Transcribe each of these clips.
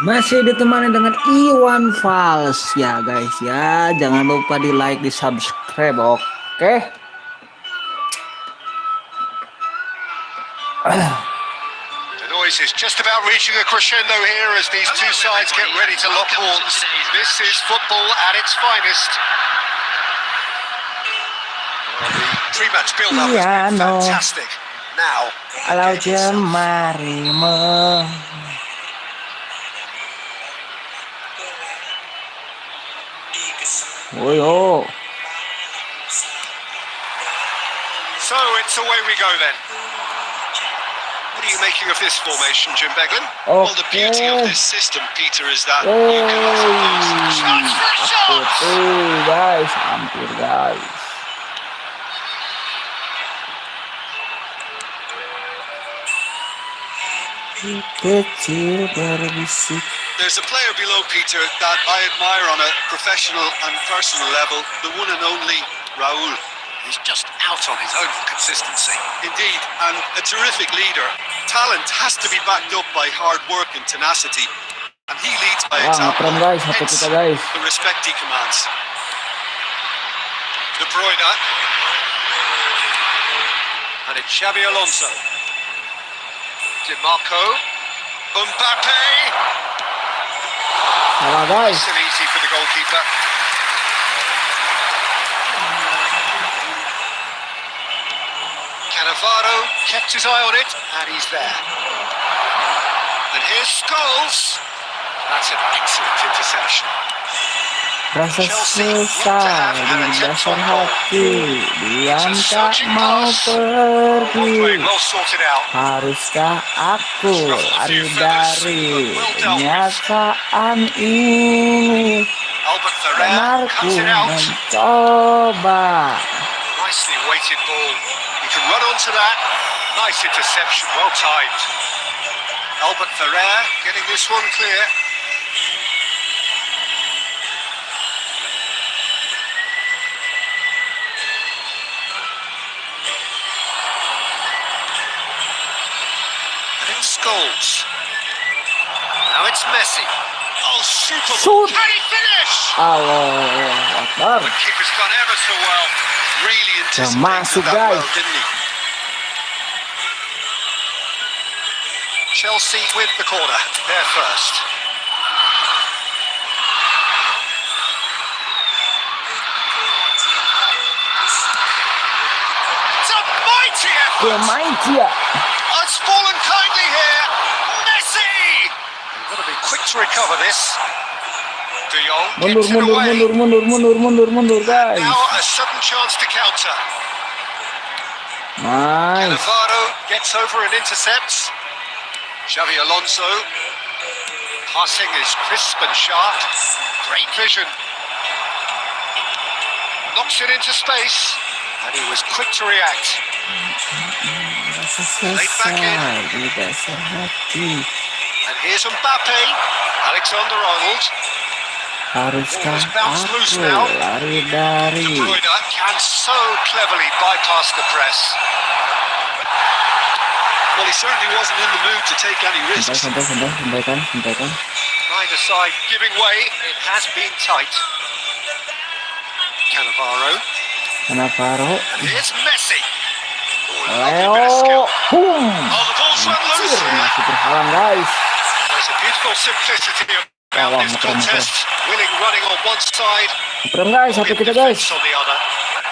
Masih ditemani dengan Iwan Fals ya guys ya. Jangan lupa di like, di subscribe, oke? The noise is just about reaching a crescendo here as these two sides get ready to lock horns. This is football at its finest. The pre-match build-up has been fantastic. Now, kalau jemari Woyo. So it's away we go then. What are you making of this formation, Jim Beglin? Well, the beauty of this system, Peter, is that you can offer those shots. Hampir guys. Kecil berbisik. There's a player below, Peter, that I admire on a professional and personal level, the one and only Raul. He's just out on his own for consistency. Indeed, and a terrific leader. Talent has to be backed up by hard work and tenacity. And he leads by example. Hence, the respect he commands. De Bruyne. And it's Xabi Alonso. Di Marco. Mbappe. Nice and easy for the goalkeeper. Cannavaro kept his eye on it, and he's there. And here's Scholes. That's an excellent interception. Rasa susah di dasar hati, diam tak mau pergi. Haruskah aku lari dari kenyataan ini? Benarku mencoba. Nicely weighted ball. He can run onto that. Nice interception, well timed. Albert Ferrer getting this one clear. Goals. Now it's Messi. Oh, super! Shoot. Can he finish? Allah, the keeper's done ever so well. Really anticipated that well, didn't he? Chelsea with the corner. They're first. It's a mighty effort. It's fallen kindly here. Messi! You've got to be quick to recover this. De Jong mundur, guys. Now a sudden chance to counter. Nice. Cannavaro gets over and intercepts. Xabi Alonso. Passing is crisp and sharp. Great vision. Knocks it into space. And he was quick to react. Laid back in. And here's Mbappe. Alexander-Arnold. Haruskah loose aku now. lari dari? De Bruyne can so cleverly bypass the press. Well, he certainly wasn't in the mood to take any risks. Sampaikan. Neither side giving way. It has been tight. Cannavaro. And here's Messi. Leo. Boom. Oh, the ball's run loose. Masih berhalang guys. There's a beautiful simplicity about this contest. Winning running on one side. Guys, satu kita guys. On the other.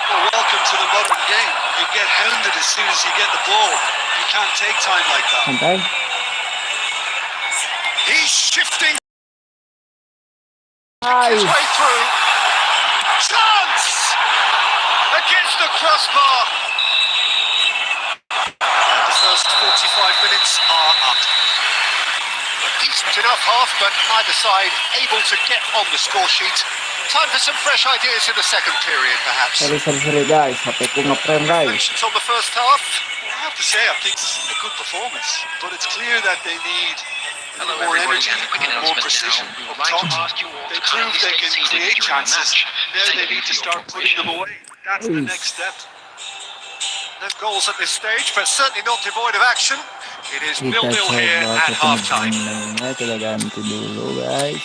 Well, welcome to the modern game. You get hounded as soon as you get the ball. You can't take time like that. Santai. He's shifting. Nice. His way through. Chance! Against the crossbar. And the first 45 minutes are up. A decent enough half, but neither side able to get on the score sheet. Time for some fresh ideas in the second period, perhaps. Sorry guys, HP-ku ngeprem guys. Reflections on the first half. I have to say, I think it's a good performance, but it's clear that they need more energy, more precision up top. They prove they can create chances. Now they need to start putting them away. That's the next step. No goals at this stage, but certainly not devoid of action. It is Kita 0-0 here coba at ke half-time. temennya, kita ganti dulu guys.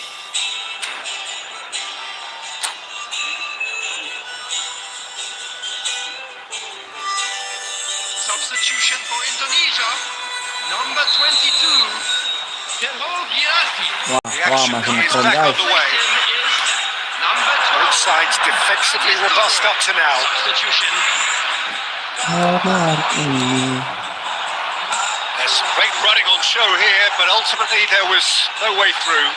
Substitution for Indonesia, number 22, Demogiati. Wah, The wah action masih is ngetrend back guys. on the way. Number Both 12. sides defensively robust up to now. Substitution. There's some great running on show here, but ultimately there was no way through.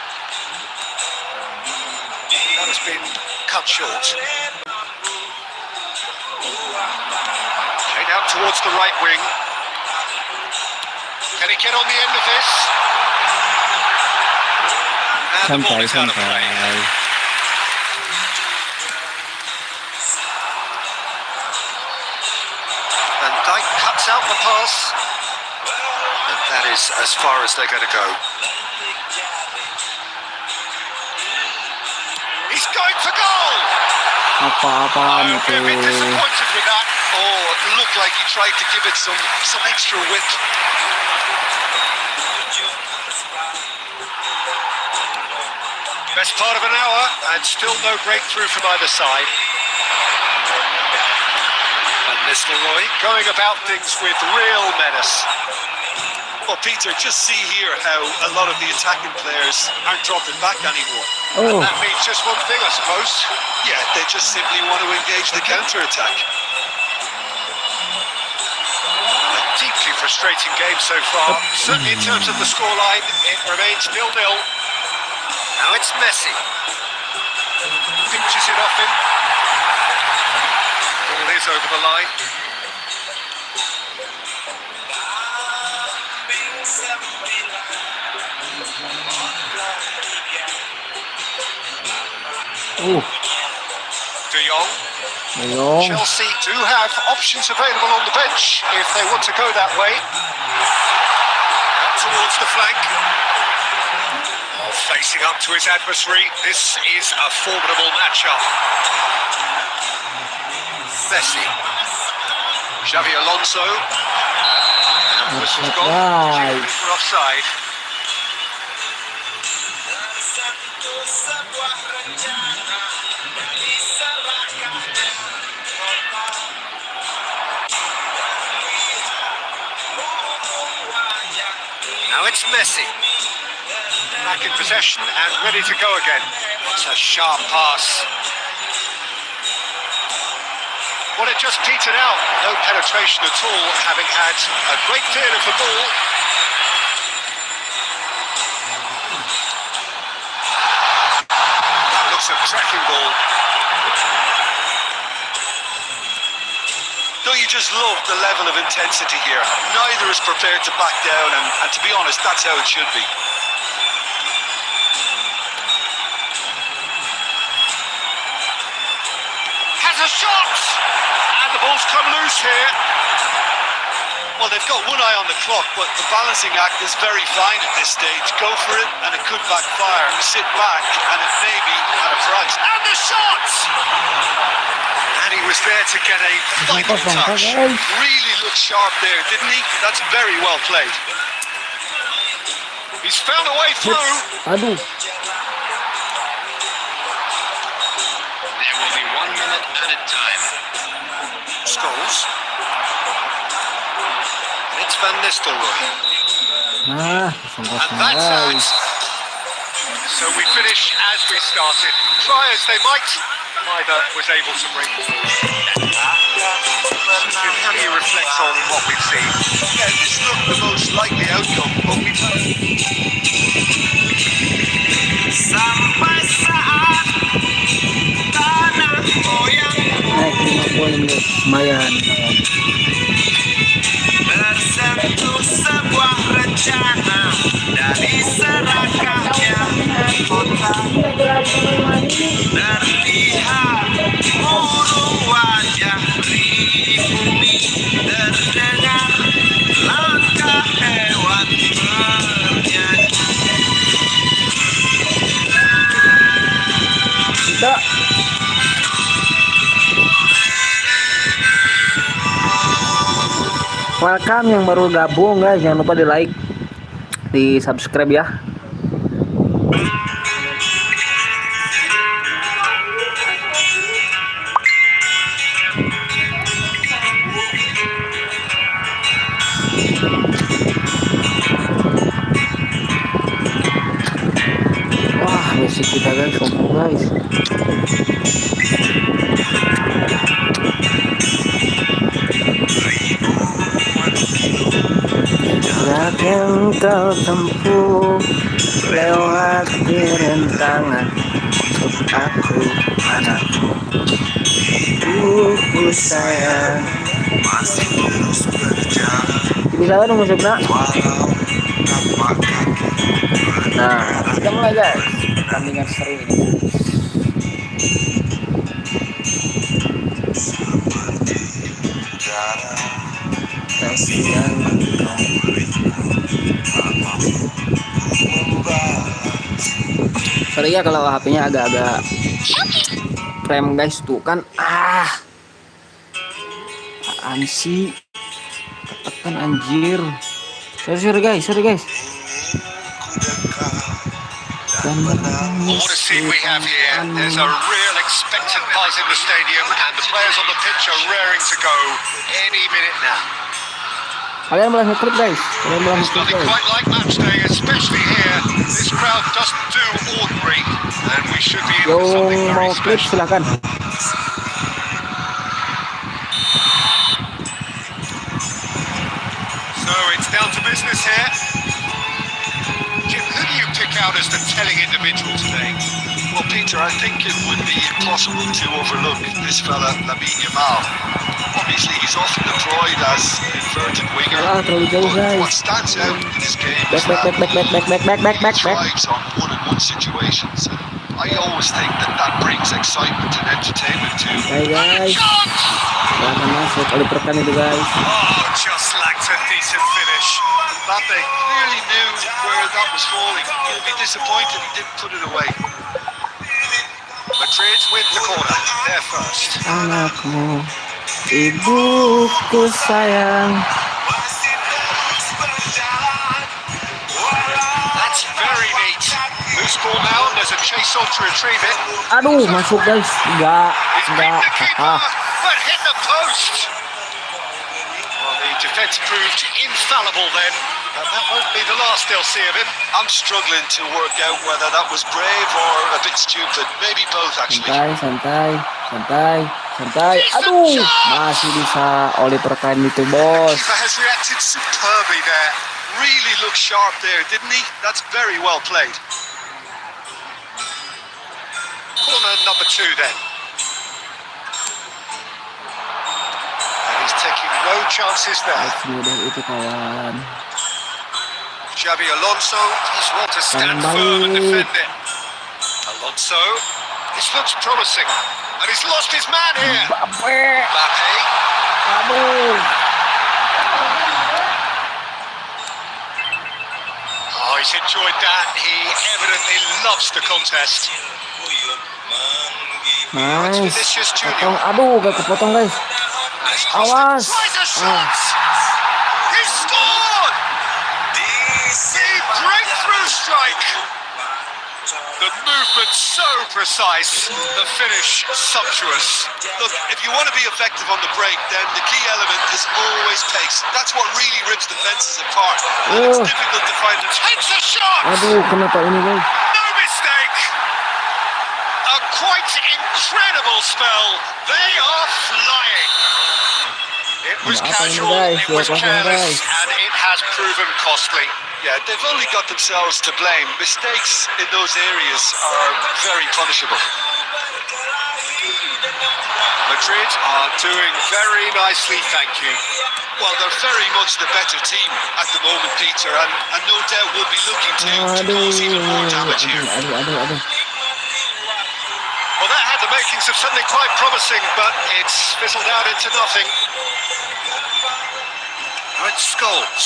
That has been cut short. Played out towards the right wing. Can he get on the end of this? And the ball is out of play. Santai. Van Dijk cuts out the pass. And that is as far as they're going to go. He's going for goal! Apa-apaan I'm a bit itu? disappointed with that. Oh, it looked like he tried to give it some extra width. Best part of an hour, and still no breakthrough from either side. And Nistelrooy going about things with real menace. Well, Peter, just see here how a lot of the attacking players aren't dropping back anymore. Oh, That means just one thing, I suppose. Yeah, they just simply want to engage the counter-attack. A deeply frustrating game so far. Certainly in terms of the scoreline, it remains 0-0. Now it's Messi. Pinches it off him. Ball is over the line. De Jong. belum. Chelsea do have options available on the bench if they want to go that way. Out towards the flank. Oh, facing up to his adversary. This is a formidable matchup. Messi. Xavi Alonso. And whistle's gone. Right. For offside. Now it's Messi. Back in possession and ready to go again. It's a sharp pass. Well, it just petered out. No penetration at all, having had a great clear of the ball. That looks a cracking ball. Don't you just love the level of intensity here? Neither is prepared to back down, and to be honest, that's how it should be. Has a shot! And the ball's come loose here. Well, they've got one eye on the clock, but the balancing act is very fine at this stage. Go for it, and it could backfire. Sit back, and it may be at a price. And the shot! And he was there to get a vital touch. Really looked sharp there, didn't he? That's very well played. He's found a way through. Aduh, There will be 1 minute added time. Scholes. It's Van Nistelrooy. nah, And kosong-kosong that's out. guys. So we finish as we started. Try as they might, neither was able to break the ball. How do you reflect on what we've seen? Yeah, this looked the most likely outcome, but we've Sampai saat tanah goyang Naik 5 poin guys, lumayan. tersentuh sebuah rencana dari serakamnya kota terlihat burung wajah di bumi terdengar langkah hewan bernyanyi. Tidak. welcome yang baru gabung guys, jangan lupa di like, di subscribe ya. Wah, musik kita guys, sombong guys. Jarak yang kau tempuh lewat rintangan untuk aku, anakku, ibuku sayang. masih terus berjalan Bisa kan musiknya? walau tapak kaki. Nah, kita mulai guys. Pertandingan seru ini. Kasih yang sorry ya kalau HP-nya agak-agak frame guys, tuh kan. Apaan sih? Tekan anjir. Sorry guys. Dan What a scene we have here. There's a real expectant buzz in the stadium and the players on the pitch are raring to go any minute now. kalian boleh nge-click guys. There's nothing quite like match day, especially here. This crowd doesn't do ordinary and we should be in for something Yang very mau klik special. silakan. So it's down to business here. Jim, who do you pick out as the telling individual today? Well, Peter, I think it would be impossible to overlook this fella, Lamine Yamal. Obviously, he's often deployed as an inverted winger, Terlalu jauh but what guys. stands out in his game is Back. that he thrives on one-on-one situations. I always think that brings excitement and entertainment to Hai guys. Silakan masuk oleh perkan itu guys. Oh, just lacked a decent finish. Mbappe. Clearly knew where that was falling. He'll be disappointed he didn't put it away. Madrid with the corner. They're first. Anakmu, ibuku sayang. That's very neat. Loose ball now, and there's a chase on to retrieve it. Aduh, masuk guys. Enggak. He's beaten the keeper, but hit the post. Well, the defence proved infallible then, and that won't be the last they'll see of him. I'm struggling to work out whether that was brave or a bit stupid. Maybe both, actually. Santai. Aduh, masih bisa oleh perkan itu bos. Keeper has reacted superbly there. Really looked sharp there, didn't he? That's very well played. Corner number 2 then. And he's taking no chances there. Semudah itu kawan. Xabi Alonso does well to stand Tangan firm and balik. defend it. Alonso, this looks promising. And he's lost his man here. Bape. Mbappe. Aduh. Oh, he's enjoyed that. He evidently loves the contest. Nice. Vinicius Junior. Potong. Aduh, gak kepotong guys. Awas. Tries a shot. He scored. The breakthrough strike. The movement so precise. The finish sumptuous. Look, if you want to be effective on the break, then the key element is always pace. That's what really rips defenses apart. And it's Oh. difficult to find the Takes a shot. Aduh, kenapa ini guys? No mistake. A quite incredible spell. They are flying. It was Apa ini, casual, guys? it was 2-0, careless, guys. and it has proven costly. Yeah, they've only got themselves to blame. Mistakes in those areas are very punishable. Madrid are doing very nicely, thank you. Well, they're very much the better team at the moment, Peter, and no doubt will be looking to cause even more damage here. Aduh. Well, that had the makings of something quite promising, but it's fizzled out into nothing. Now it's Scholes.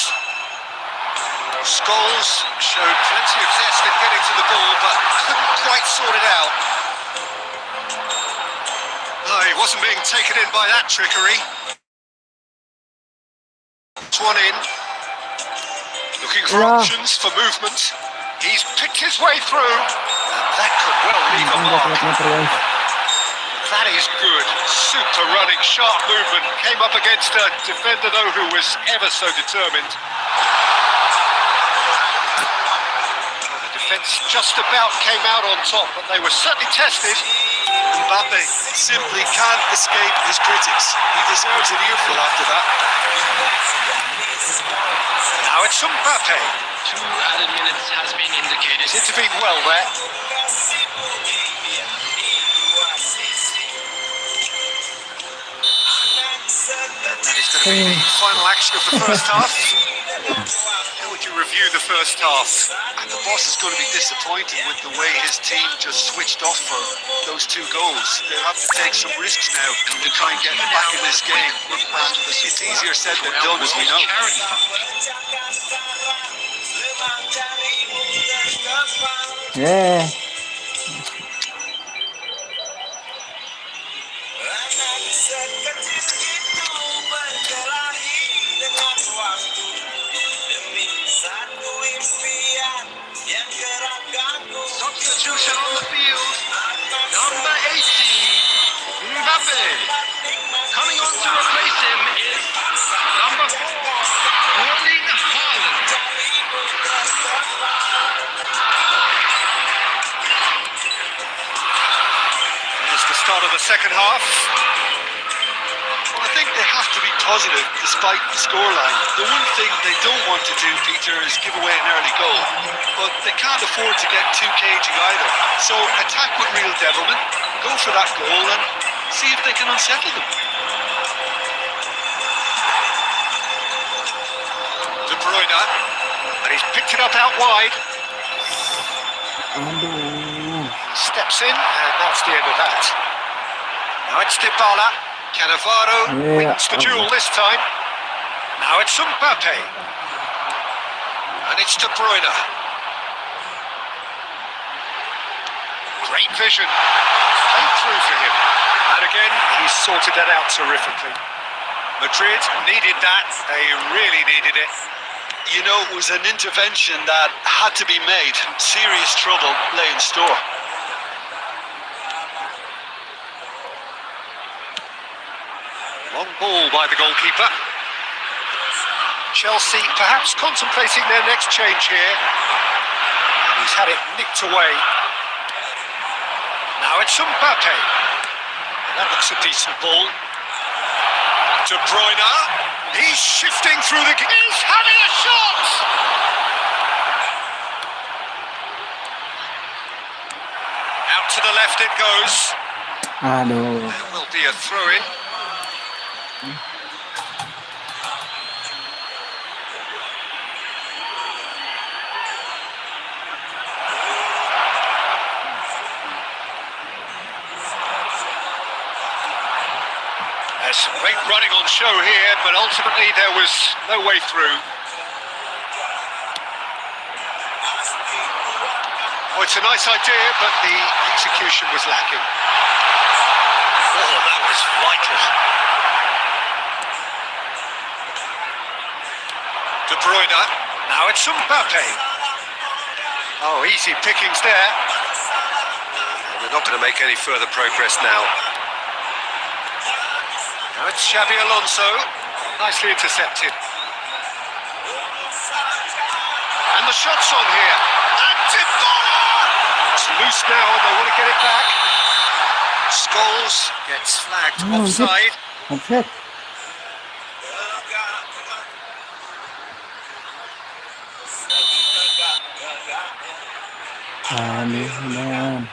Scholes showed plenty of zest in getting to the ball, but couldn't quite sort it out. Oh, he wasn't being taken in by that trickery. puts one in. Looking for Yeah. options for movement. He's picked his way through. That could well leave a Nggak mark. meter guys. That is good. Super running, sharp movement. Came up against a defender, though, who was ever so determined. Well, the defence just about came out on top, but they were certainly tested. Mbappe simply can't escape his critics. He deserves an earful after that. Now it's Mbappe. 2 added minutes has been indicated. He's intervened well there. That is going to be the final action of the first half. How would you review the first half? And the boss is going to be disappointed with the way his team just switched off for those 2 goals. They'll have to take some risks now to try and get back in this game. And it's easier said than done, as we know. Yeah. Substitution on the field. Number 18, Mbappe. Coming on to replace him is number 4, Erling Haaland. There's the start of the second half. Well, I think they have to be positive despite the scoreline. The one thing they don't want to do, Peter, is give away an early goal. But they can't afford to get too cagey either. So attack with real devilment, go for that goal and see if they can unsettle them. De Bruyne. And he's picked it up out wide. Aduh. Steps in, and that's the end of that. Now it's Dybala. Cannavaro Yeah, wins the duel this time. Now it's Mbappe. And it's De Bruyne. Great vision. Played through for him. And again, he's sorted that out terrifically. Madrid needed that. They really needed it. You know, it was an intervention that had to be made. Serious trouble lay in store. Long ball by the goalkeeper. Chelsea perhaps contemplating their next change here. He's had it nicked away. Now it's Mbappe. And that looks a decent ball. De Bruyne. He's shifting through the... He's having a shot! Out to the left it goes. Aduh. There will be a throw-in. There's some great running on show here, but ultimately there was no way through. Oh, it's a nice idea, but the execution was lacking. Oh, that was vital. De Bruyne. Now it's Mbappe. Oh, easy pickings there. They're not going to make any further progress now. Now it's Xabi Alonso, nicely intercepted. And the shot's on here. And Dybala! It's loose now and they want to get it back. Scholes gets flagged offside. Offside. Aduh, man.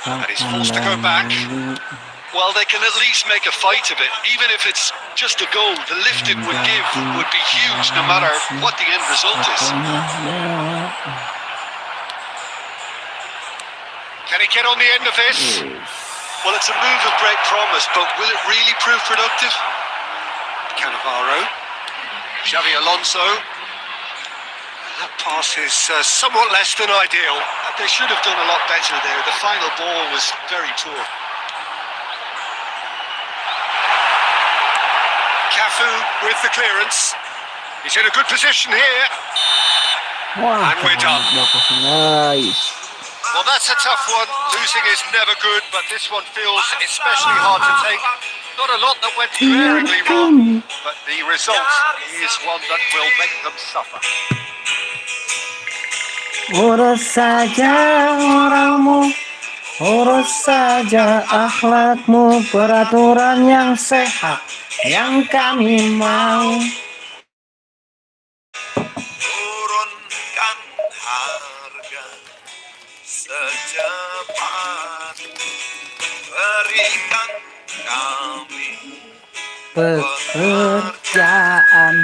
And he's forced to go back. Well, they can at least make a fight of it. Even if it's just a goal, the lift it would give would be huge no matter what the end result is. Can he get on the end of this? Well, it's a move of great promise, but will it really prove productive? Cannavaro. Xabi Alonso. That pass is somewhat less than ideal. They should have done a lot better there. The final ball was very poor. Cafu with the clearance. He's in a good position here. Wah, And we're done. 2-0 guys. Well, that's a tough one. Losing is never good, but this one feels especially hard to take. Not a lot that went glaringly wrong, but the result is one that will make them suffer. Urus saja orangmu, urus saja akhlakmu, peraturan yang sehat yang kami mau. Turunkan harga secepat, berikan kami Pekerjaan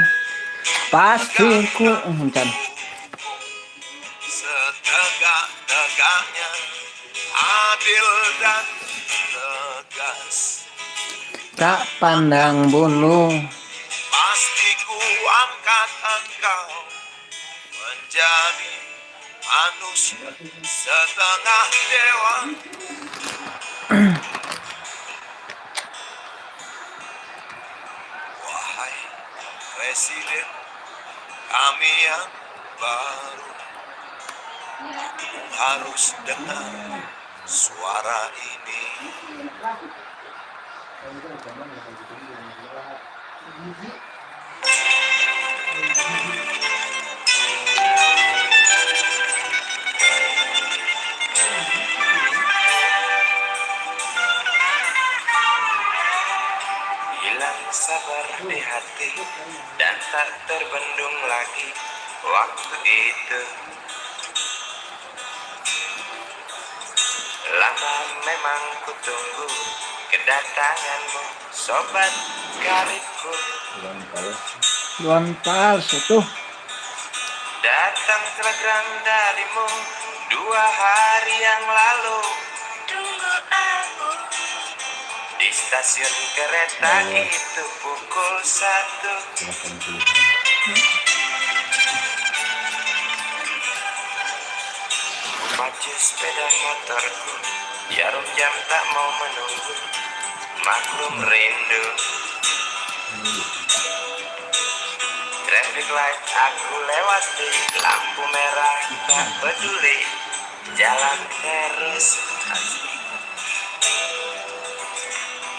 pasti ku setegak-tegaknya, adil dan tegas. tak pandang bulu. Pasti ku angkat engkau menjadi manusia setengah dewa. Wahai Presiden kami yang baru, harus dengar suara ini. Hilang sabar di hati dan tak terbendung lagi waktu itu. Lama memang ku tunggu kedatanganmu, sobat karibku. Luan palsu tuh. Datang telegram darimu 2 hari yang lalu. Tunggu aku di stasiun kereta itu pukul 1. Maju sepeda motorku, jarum jam tak mau menunggu, maklum rindu. Traffic light aku lewati, lampu merah tak peduli, jalan terus.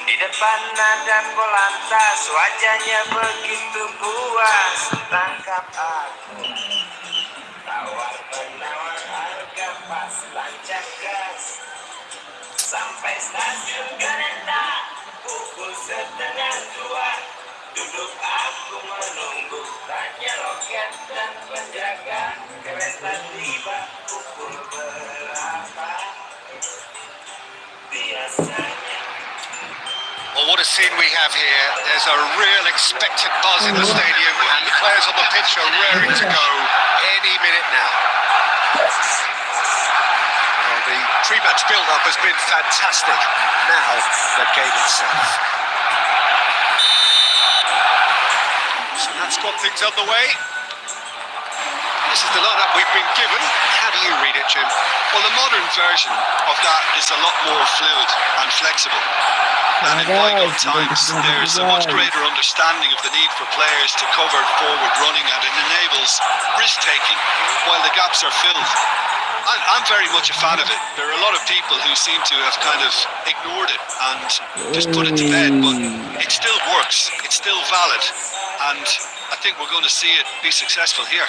Di depan dan polantas, wajahnya begitu puas, tangkap aku. Tawar menawar harga pas, lancar gas. Sampai stasiun kereta, pukul 1:30. Duduk aku menunggu, tanya loket dan penjaga. Kereta tiba pukul berapa? Biasanya. Well, what a scene we have here. There's a real expectant buzz in the stadium, and the players on the pitch are raring to go any minute now. Well, the pre-match build-up has been fantastic. Now, the game itself. So that's got things underway. This is the lineup we've been given. How do you read it, Jim? Well, the modern version of that is a lot more fluid and flexible. And in bygone times, there's a much greater understanding of the need for players to cover forward running, and it enables risk-taking while the gaps are filled. I'm very much a fan of it. There are a lot of people who seem to have kind of ignored it and just put it to bed, but it still works. It's still valid, and I think we're going to see it be successful here.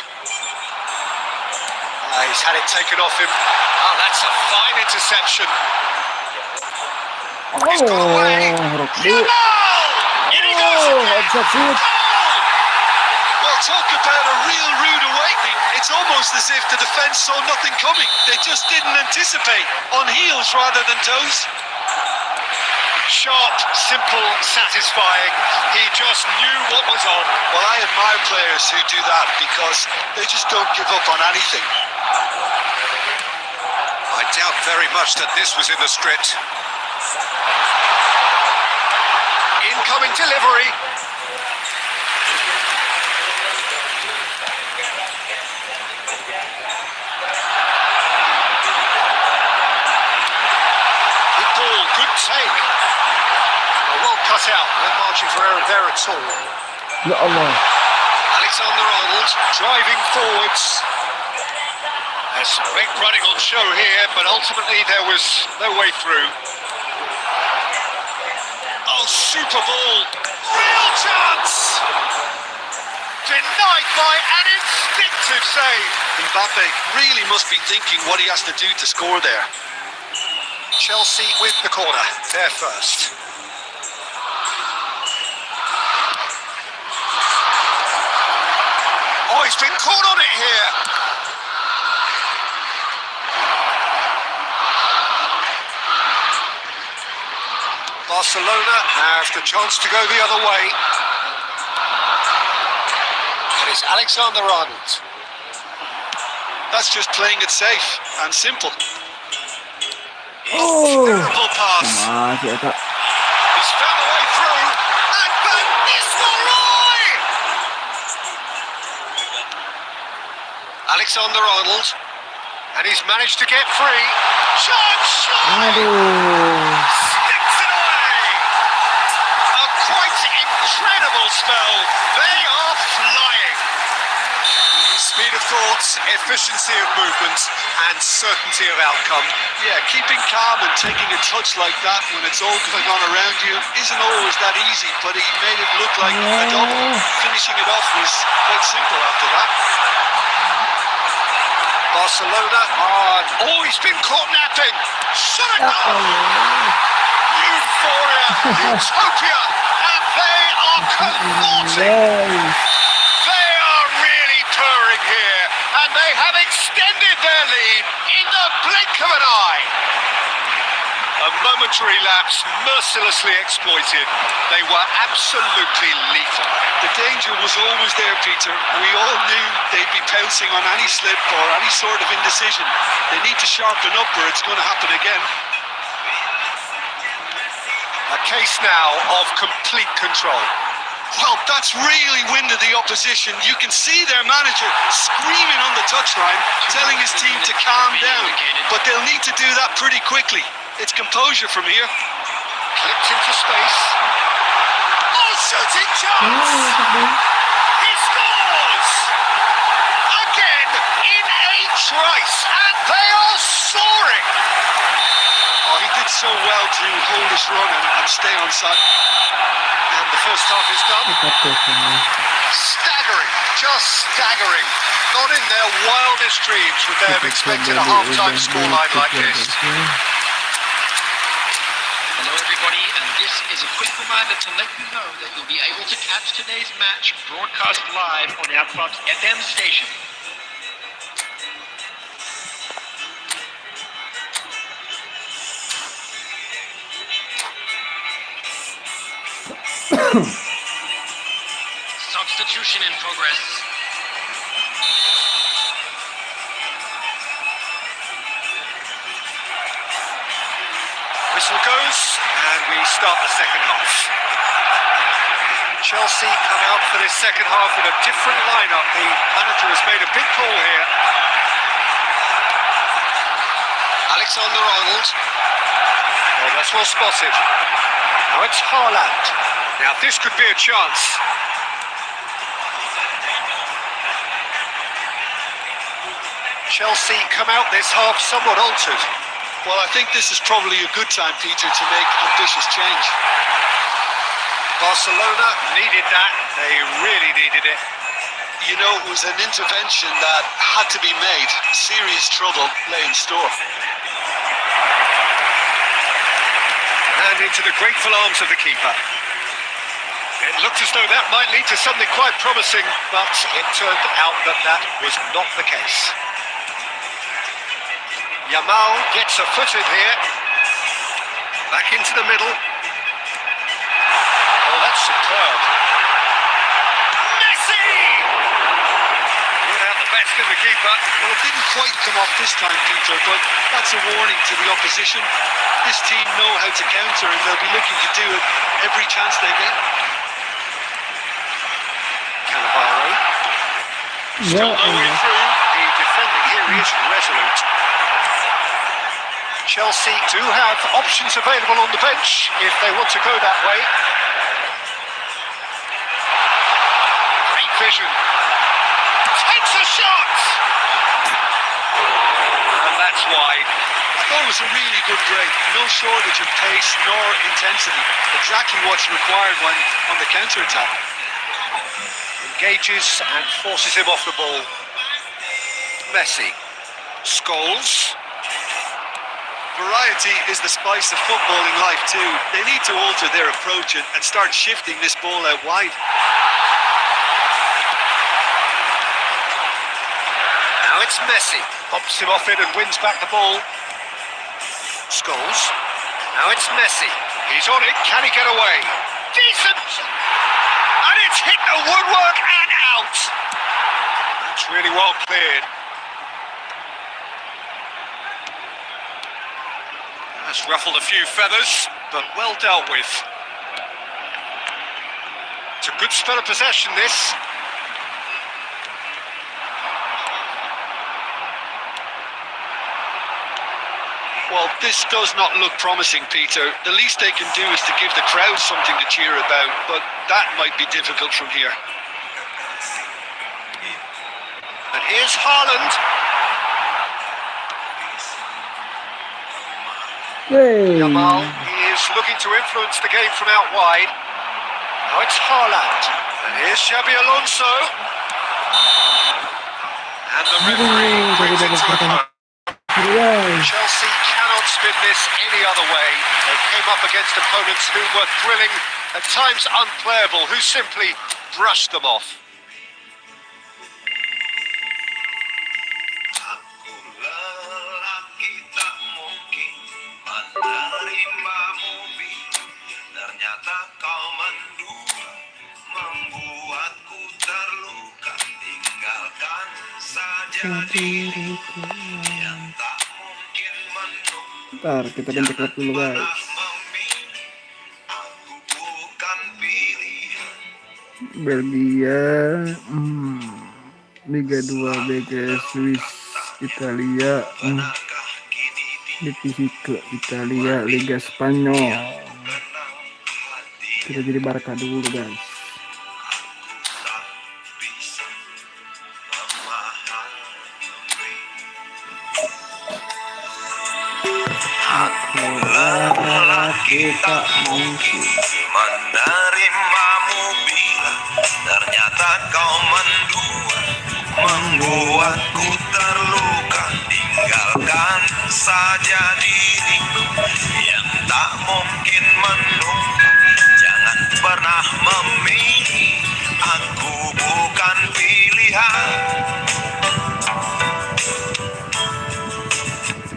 He's had it taken off him. Oh, that's a fine interception. He's got away. Well, talk about a real rude awakening. It's almost as if the defence saw nothing coming. They just didn't anticipate, on heels rather than toes. Sharp, simple, satisfying. He just knew what was on. Well, I admire players who do that because they just don't give up on anything. I doubt very much that this was in the script. Incoming delivery. Good ball, good take. Well cut out, no margin for error there at all. Ya Allah. Alexander-Arnold driving forwards. There's some great running on show here, but ultimately there was no way through. Oh, super ball. Real chance! Denied by an instinctive save. Mbappe really must be thinking what he has to do to score there. Chelsea with the corner. They're first. Oh, he's been caught on it here. Barcelona have the chance to go the other way. It is Alexander-Arnold. That's just playing it safe and simple. Oh. Terrible pass. Masih ada. He's found a way through. And Van Nistelrooy! Alexander-Arnold. And he's managed to get free. Chance shot! Aduh. Sticks it away! A quite incredible spell. They are flying. Speed of thought, efficiency of movement, and certainty of outcome. Yeah, keeping calm and taking a touch like that when it's all going on around you isn't always that easy, but he made it look like a double. Finishing it off was quite simple after that. Barcelona are... Oh, he's been caught napping. Shut it down! Euphoria, utopia, and they are convulsing. They are really purring here, and they have extended their lead in the blink of an eye. A momentary lapse mercilessly exploited. They were absolutely lethal. The danger was always there, Peter. We all knew they'd be pouncing on any slip or any sort of indecision. They need to sharpen up or it's going to happen again. A case now of complete control. Well, that's really winded the opposition. You can see their manager screaming on the touchline, telling his team to calm down. But they'll need to do that pretty quickly. It's composure from here. Clipped into space. Oh, shooting chance! He scores! Again in a trice, and they are soaring! Oh, he did so well to hold his run and stay on side. And the first half is done. Staggering, just staggering. Not in their wildest dreams would they have expected a half-time scoreline like this. Hello everybody, and this is a quick reminder to let you know that you'll be able to catch today's match broadcast live on our club's FM station. Substitution in progress. Whistle goes, and we start the second half. Chelsea come out for this second half with a different lineup. The manager has made a big call here. Alexander-Arnold. Oh, that's well spotted. Now it's Haaland. Now this could be a chance. Chelsea come out this half somewhat altered. Well, I think this is probably a good time, Peter, to make ambitious change. Barcelona needed that. They really needed it. You know, it was an intervention that had to be made. Serious trouble lay in store. And into the grateful arms of the keeper. It looked as though that might lead to something quite promising, but it turned out that that was not the case. Yamal gets a foot in here. Back into the middle. Oh, that's superb. Messi! Without the best in the keeper. Well, it didn't quite come off this time, Peter, but that's a warning to the opposition. This team know how to counter and they'll be looking to do it every chance they get. Cannavaro. Still no way through. The defending here is resolute. Chelsea do have options available on the bench if they want to go that way. vision. Takes a shot! And that's wide. I thought it was a really good break. No shortage of pace nor intensity. Exactly what's required when on the counter-attack. Engages and forces him off the ball. Messi. Scholes. Variety is the spice of football in life too. They need to alter their approach and start shifting this ball out wide. Now it's Messi. Pops him off it and wins back the ball. Scholes. Now it's Messi. He's on it. Can he get away? Decent! And it's hit the woodwork and out. That's really well cleared. That's ruffled a few feathers, but well dealt with. It's a good spell of possession, this. Well, this does not look promising, Peter. The least they can do is to give the crowd something to cheer about, but that might be difficult from here. And here's Haaland. Hey. Yamal is looking to influence the game from out wide. Now it's Haaland. And here's Xabi Alonso. And the referee brings it to a close. Chelsea cannot spin this any other way. They came up against opponents who were thrilling, at times unplayable, who simply brushed them off. Aku lelaki tak mungkin menerima mobil. Ternyata kau mendua, membuatku terluka. Tinggalkan saja diriku yang tak mungkin menunggu. Bentar, kita ganti klub dulu guys. Aku bukan pilihan. Belgia, Liga 2 BG Swiss, Italia, divisi ke Italia, Liga Spanyol. Kita jadi Barca dulu guys. Aku lelaki tak mungkin Menerimamu bila ternyata kau mendua, membuatku terluka. Tinggalkan saja diriku yang tak mungkin menunggu. Jangan pernah memilih, aku bukan pilihan.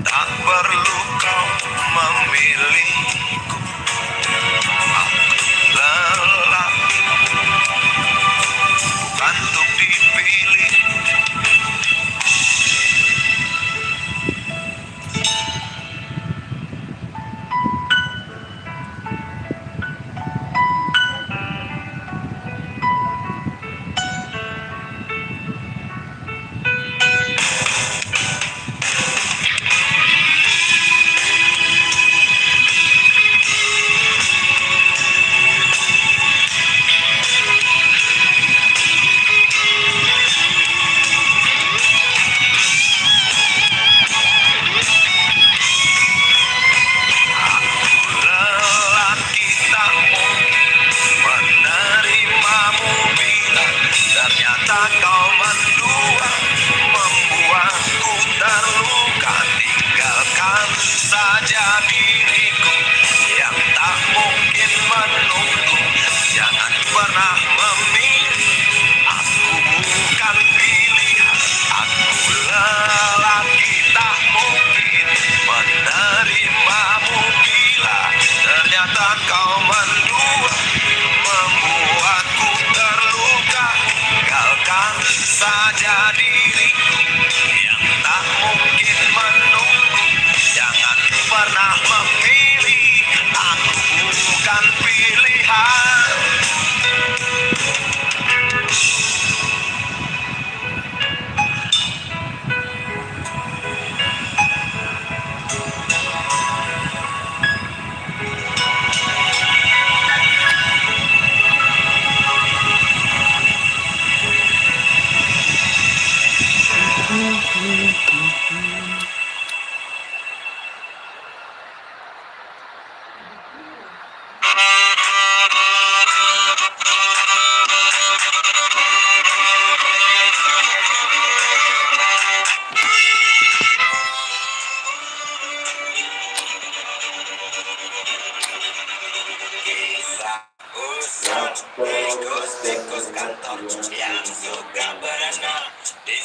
Tak perlu kau memilihku. Lelaki bukan untuk dipilih.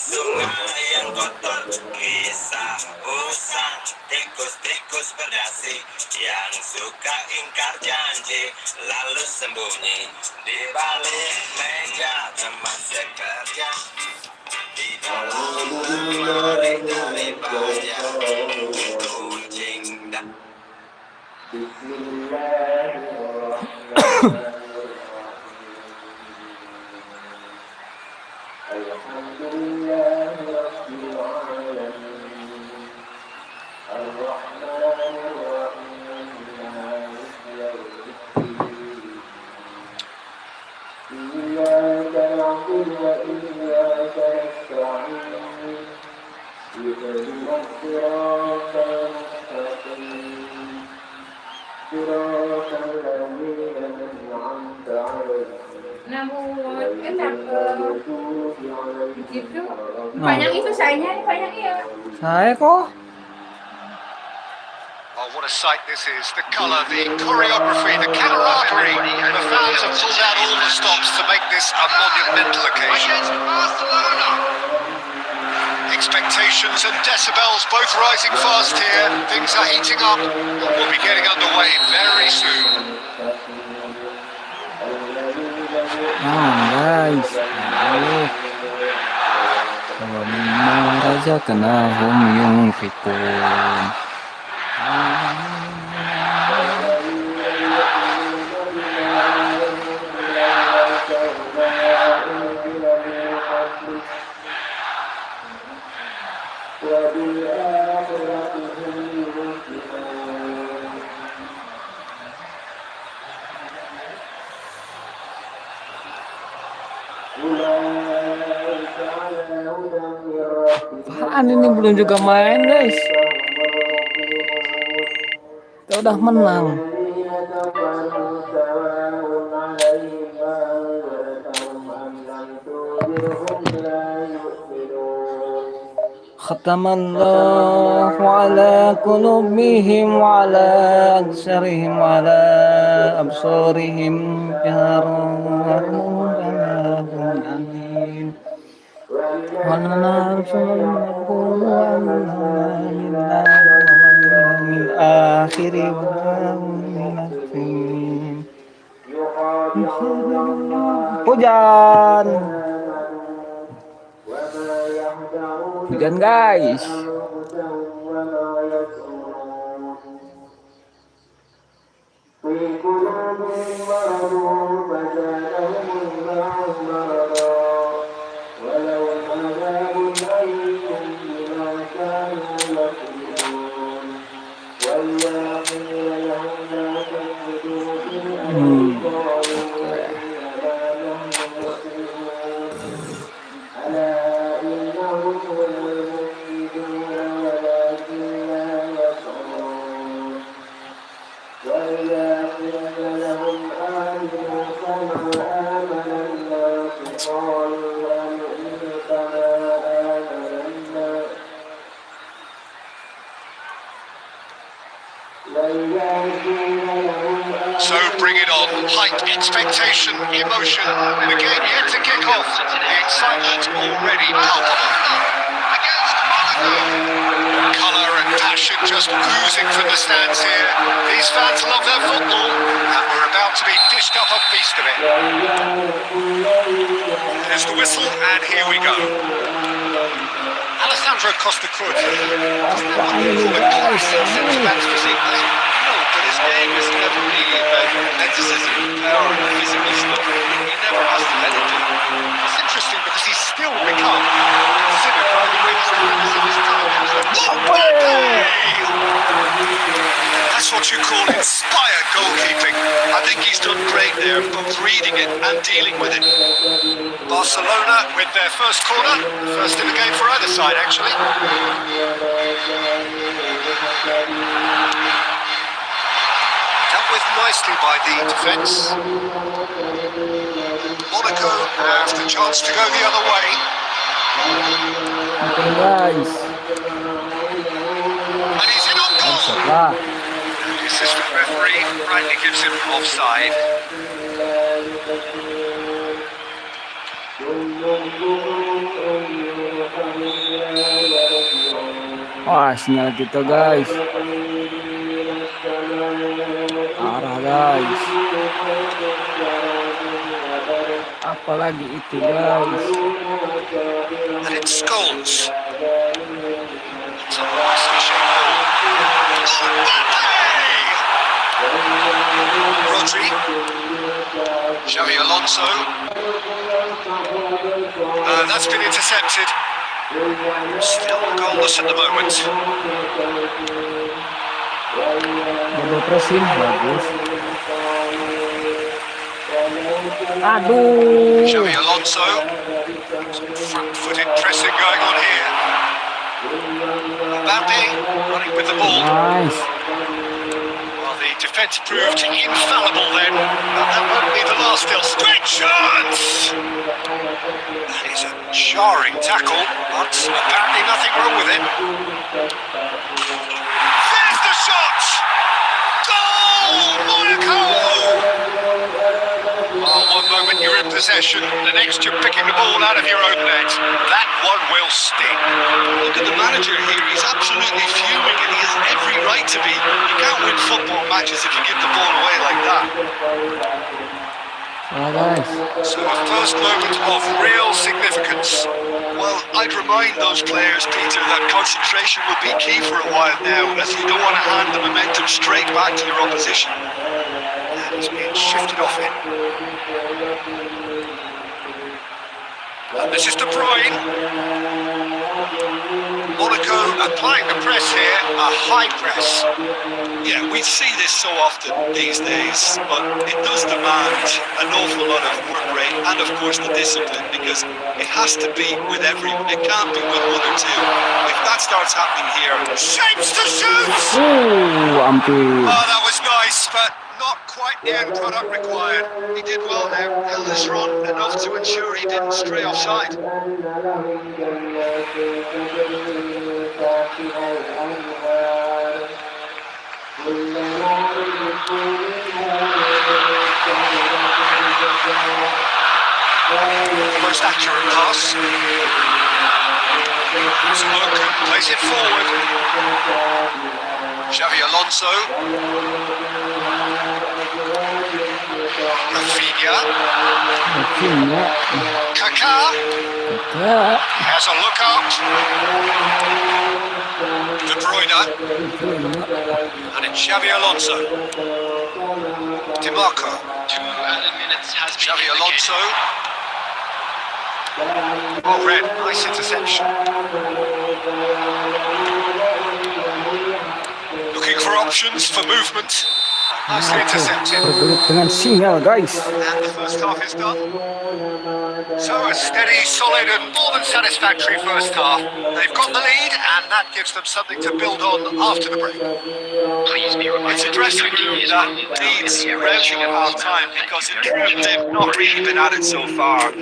sungai yang kotor, kisah usang, tikus-tikus berdasi yang suka ingkar janji, lalu sembunyi di balik meja teman sekerja. Di dalam lemari dari banyak kucing dan Panjang itu sayanya, panjang iya. Saya kok. Oh, what a sight this is. The colour, the choreography, the camaraderie. The fans have pulled out all the stops to make this a monumental occasion. Expectations and decibels both rising fast here. Things are heating up. We'll be getting underway very soon. Guys. Raja kenahum yungfikun. Apaan ini belum juga main guys. Kita udah menang. Khatamallahu ala qulubihim wa ala absarihim wa ala absarihim amin. Hujan. Hujan guys. So bring it on. Height, expectation, emotion. The game yet to kick off. The excitement already palpable. Against Monaco. Colour and passion just oozing from the stands here. These fans love their football, and we're about to be dished up a feast of it. There's the whistle, and here we go. Alessandro Costa Cruz. But his game is never really about athleticism, power, and physical stuff. He never has to meditate. It's interesting because he's still become considered one of the greatest defenders of his time. That's what you call inspired goalkeeping. I think he's done great there, both reading it and dealing with it. Barcelona with their first corner, first in the game for either side actually. Dealt with nicely by the defence. Monaco has the chance to go the other way. Okay guys. And he's in on goal. The assistant referee rightly gives him offside. Wah, sinyal kita guys. Arah guys. Apalagi itu guys. And it's Scholes. It's a nicely shaped ball. Rodri. Xavi Alonso. That's been intercepted. Still goalless at the moment. Double pressing bagus. Aduh. Xavi Alonso. Some front-footed pressing going on here. Mbappe running with the ball. Nice. Well, the defence proved infallible then, but that won't be the last. They'll stretch chance. That is a jarring tackle, but apparently nothing wrong with it. There's the shot! Goal! Monaco! Well, one moment you're in possession, the next you're picking the ball out of your own net. That one will sting. Look at the manager here. He's absolutely fuming, and he has every right to be. You can't win football matches if you give the ball away like that. Wah guys. So a first moment of real significance. Well, I'd remind those players, Peter, that concentration will be key for a while now, as you don't want to hand the momentum straight back to your opposition. And he's being shifted off it. And this is De Bruyne. Monaco applying the press here, a high press. Yeah, we see this so often these days, but it does demand an awful lot of work rate and, of course, the discipline, because it has to be with everyone. It can't be with one or two. If that starts happening here, Shapes to shoot! Hampir. Oh, that was nice, but not quite the end product required. he did well there, held his run enough to ensure he didn't stray offside. Most accurate pass. Smoke plays it forward. Xavi Alonso. Rafinha. Kaká. Has a look up. De Bruyne. And it's Xavi Alonso. DiMarco. 2 added minutes has been Xavi indicated. Alonso. Well read, nice interception. Looking for options for movement. Nicely intercepted. Bergelut dengan sinyal guys. And the first half is done. So a steady, solid and more than satisfactory first half. They've got the lead and that gives them something to build on after the break. Please be reminded It's a dressing room that needs routing at half time, because in truth they've not really been at it so far.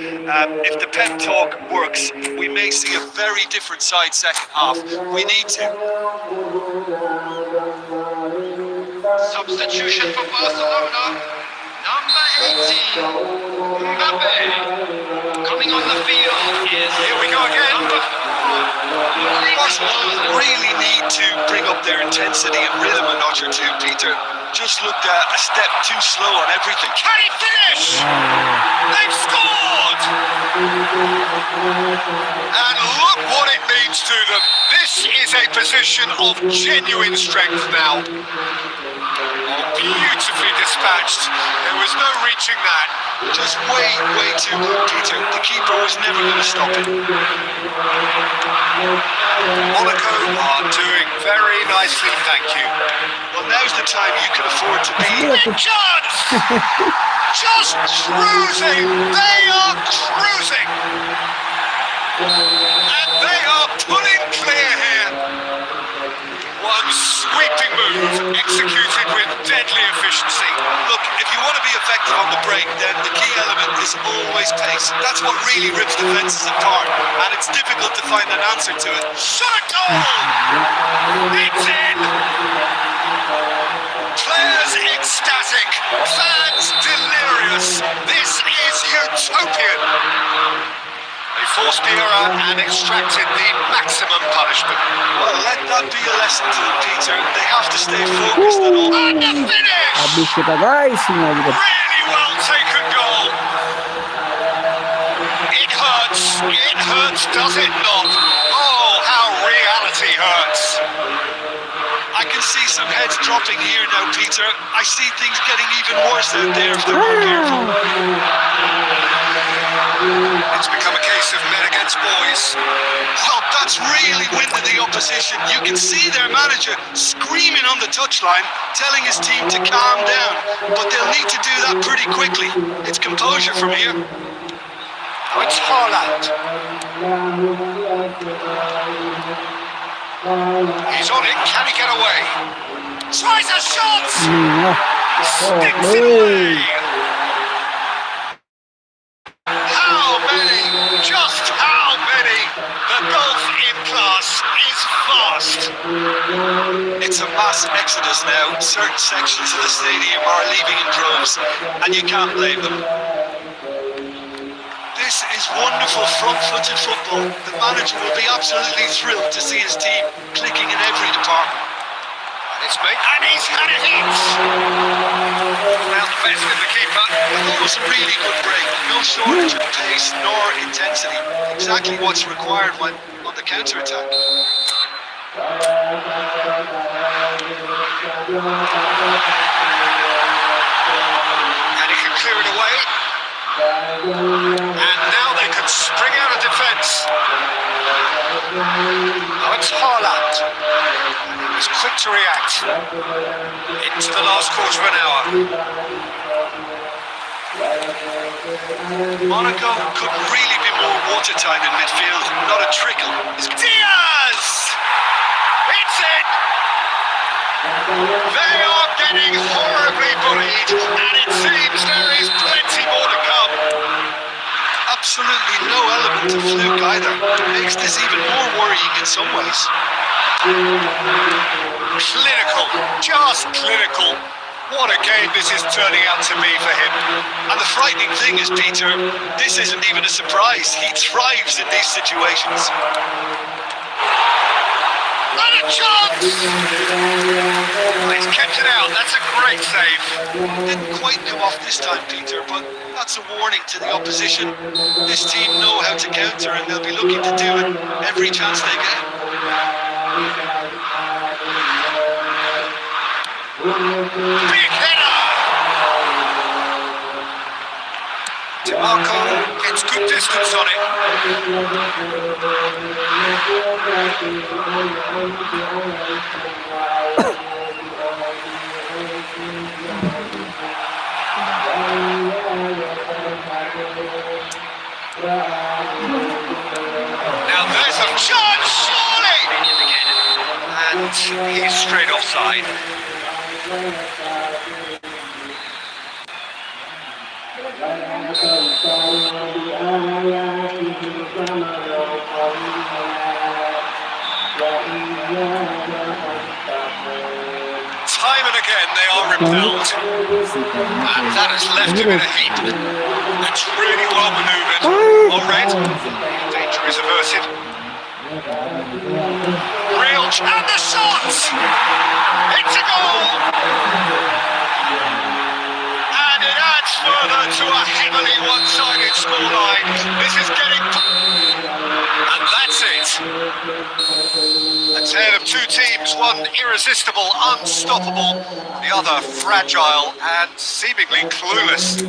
If the pep talk works, we may see a very different side second half. We need to. Substitution for Barcelona. Number 18, Mbappe. Coming on the field is Here we go again. number 4. Barcelona really need to bring up their intensity and rhythm a notch or two, Peter. Just looked a step too slow on everything. Can he finish? They've scored! And look what it means to them. This is a position of genuine strength now. Oh, beautifully dispatched. There was no reaching that. Just way too good, Peter. The keeper was never going to stop it. Monaco are doing very nicely, thank you. Well, now's the time you can afford to be. Chance! Just cruising! They are cruising! And they are pulling clear here. One sweeping move, executed with deadly efficiency. Look, if you want to be effective on the break, then the key element is always pace. That's what really rips defences apart, and it's difficult to find an answer to it. Shot a goal! It's in! Players ecstatic, fans delirious. This is utopian. They enforced the error and extracted the maximum punishment. Well, let that be a lesson to them, Peter. They have to stay focused at all. And the finish! Habis kita guys, ini juga. Really well taken goal. It hurts, does it not? Oh, how reality hurts. I can see some heads dropping here now, Peter. I see things getting even worse out there if they're not careful. It's become a case of men against boys. Well, that's really winded the opposition. You can see their manager screaming on the touchline, telling his team to calm down. But they'll need to do that pretty quickly. It's composure from here. It's Haaland. He's on it. Can he get away? Tries a shot. Sticks it away. How many? Just how many? The golf in class is vast. It's a mass exodus now. Certain sections of the stadium are leaving in droves, and you can't blame them. This is wonderful front-footed football. The manager will be absolutely thrilled to see his team clicking in every department. And he's had a hit. Now the best of the keeper. That was a really good break. No shortage of pace nor intensity. Exactly what's required when on the counter-attack. And he can clear it away. And now they can spring out of defence. Now it's Haaland. He was quick to react. Into the last quarter of an hour. Monaco could really be more watertight in midfield, not a trickle. Diaz! It's in! They are getting horribly bullied, and it seems there is plenty more to come. Absolutely no element of fluke either. Makes this even more worrying in some ways. Clinical, just clinical. What a game this is turning out to be for him. And the frightening thing is, Peter, this isn't even a surprise. He thrives in these situations. Not a chance! He's kept it out, that's a great save. Didn't quite come off this time, Peter, but that's a warning to the opposition. This team know how to counter, and they'll be looking to do it every chance they get. Big header! DeMarco gets good distance on it. Now there's a chance, surely! And he's straight offside. Time and again they are repelled, and that has left him in a heap. It's really well manoeuvred. All red. Danger is averted. Real and the shot! It's a goal! And it adds further to a heavily one-sided scoreline. This is getting... And that's it. A tale of two teams, one irresistible, unstoppable, the other fragile and seemingly clueless.